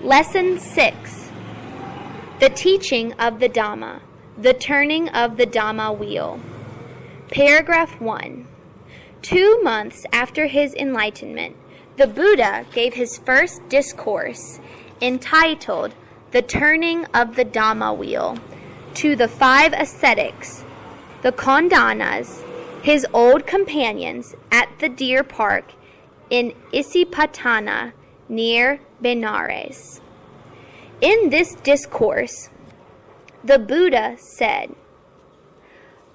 Lesson 6. The teaching of the Dhamma, the turning of the Dhamma wheel. Paragraph 1. 2 months after his enlightenment, the Buddha gave his first discourse, entitled The Turning of the Dhamma Wheel, to the 5 ascetics, the Kondanas, his old companions, at the deer park in Isipatana, near Benares. In this discourse, the Buddha said,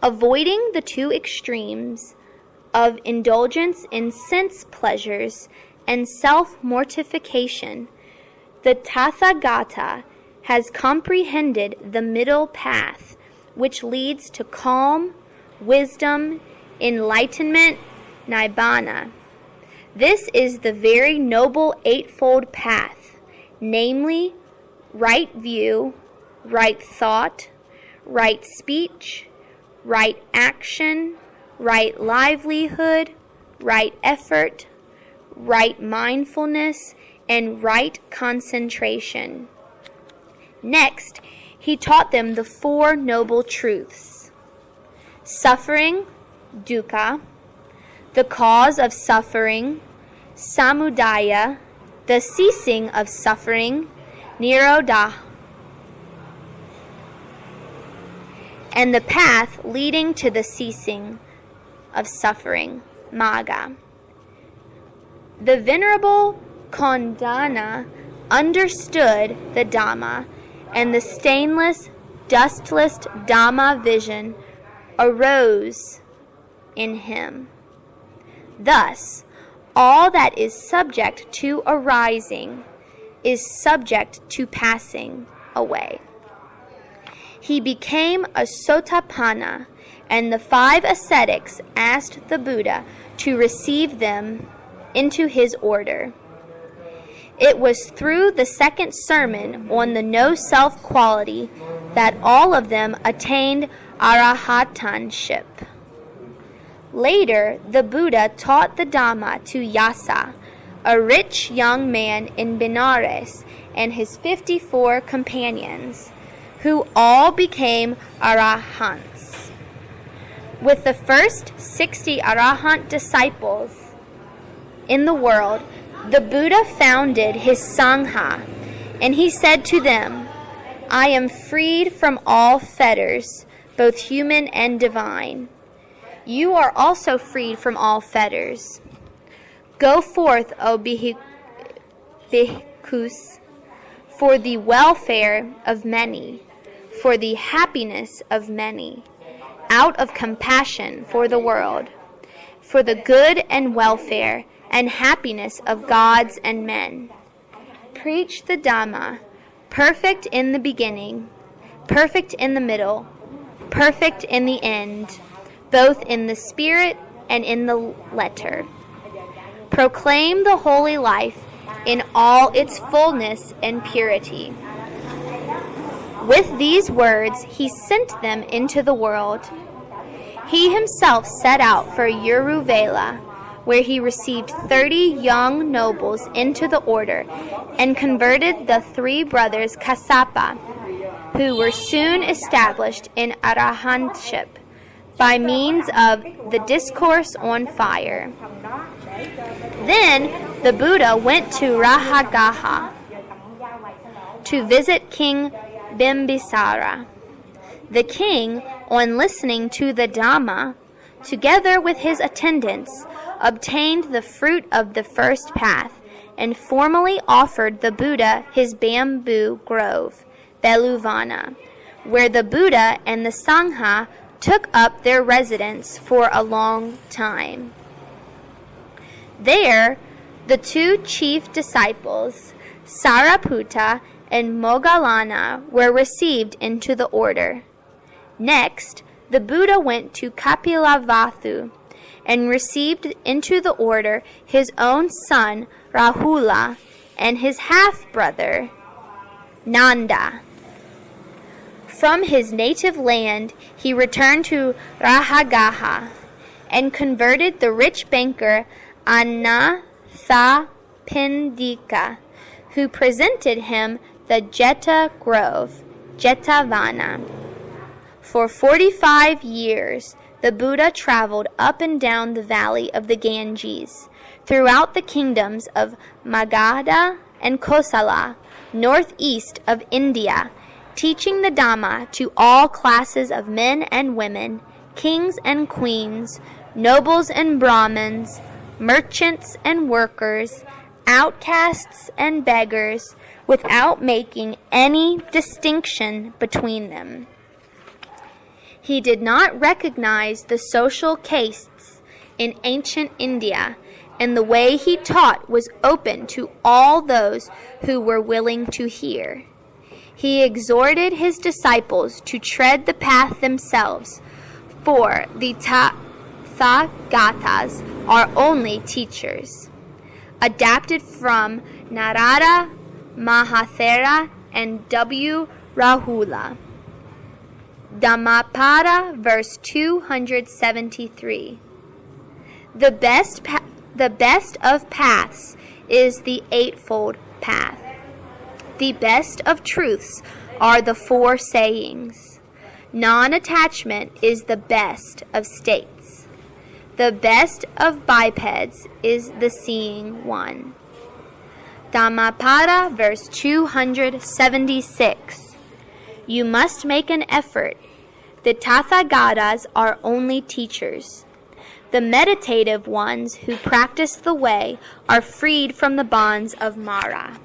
avoiding the 2 extremes of indulgence in sense pleasures and self-mortification, the Tathagata has comprehended the middle path which leads to calm, wisdom, enlightenment, nibbana. This is the very noble eightfold path, namely, right view, right thought, right speech, right action, right livelihood, right effort, right mindfulness, and right concentration. Next, he taught them the 4 noble truths: suffering, dukkha; the cause of suffering, samudaya; the ceasing of suffering, nirodha; and the path leading to the ceasing of suffering, magga. The Venerable Kondana understood the Dhamma, and the stainless, dustless Dhamma vision arose in him. Thus, all that is subject to arising is subject to passing away. He became a Sotapanna, and the 5 ascetics asked the Buddha to receive them into his order. It was through the second sermon on the no-self quality that all of them attained arahatanship. Later, the Buddha taught the Dhamma to Yasa, a rich young man in Benares, and his 54 companions, who all became arahants. With the first 60 arahant disciples in the world, the Buddha founded his Sangha, and he said to them, I am freed from all fetters, both human and divine. You are also freed from all fetters. Go forth, O bhikkhus, for the welfare of many, for the happiness of many, out of compassion for the world, for the good and welfare and happiness of gods and men. Preach the Dhamma, perfect in the beginning, perfect in the middle, perfect in the end, both in the spirit and in the letter. Proclaim the holy life in all its fullness and purity. With these words, he sent them into the world. He himself set out for Uruvela, where he received 30 young nobles into the order and converted the 3 brothers Kassapa, who were soon established in arahantship by means of the discourse on fire. Then the Buddha went to Rahagaha to visit King Bimbisara. The king, on listening to the Dhamma, together with his attendants, obtained the fruit of the first path, and formally offered the Buddha his bamboo grove, Beluvana, where the Buddha and the Sangha took up their residence for a long time. There, the 2 chief disciples, Sariputta and Moggallana, were received into the order. Next, the Buddha went to Kapilavatthu and received into the order his own son Rahula and his half-brother Nanda. From his native land, he returned to Rahagaha and converted the rich banker Anathapindika, who presented him the Jeta Grove, Jetavana. For 45 years, the Buddha traveled up and down the valley of the Ganges, throughout the kingdoms of Magadha and Kosala, northeast of India, teaching the Dhamma to all classes of men and women, kings and queens, nobles and Brahmins, merchants and workers, outcasts and beggars, without making any distinction between them. He did not recognize the social castes in ancient India, and the way he taught was open to all those who were willing to hear. He exhorted his disciples to tread the path themselves, for the Tathagatas are only teachers. Adapted from Narada Mahathera and W. Rahula. Dhammapada, verse 273. The best of paths is the Eightfold Path. The best of truths are the four sayings. Non-attachment is the best of states. The best of bipeds is the seeing one. Dhammapada, verse 276. You must make an effort. The Tathagatas are only teachers. The meditative ones who practice the way are freed from the bonds of Mara.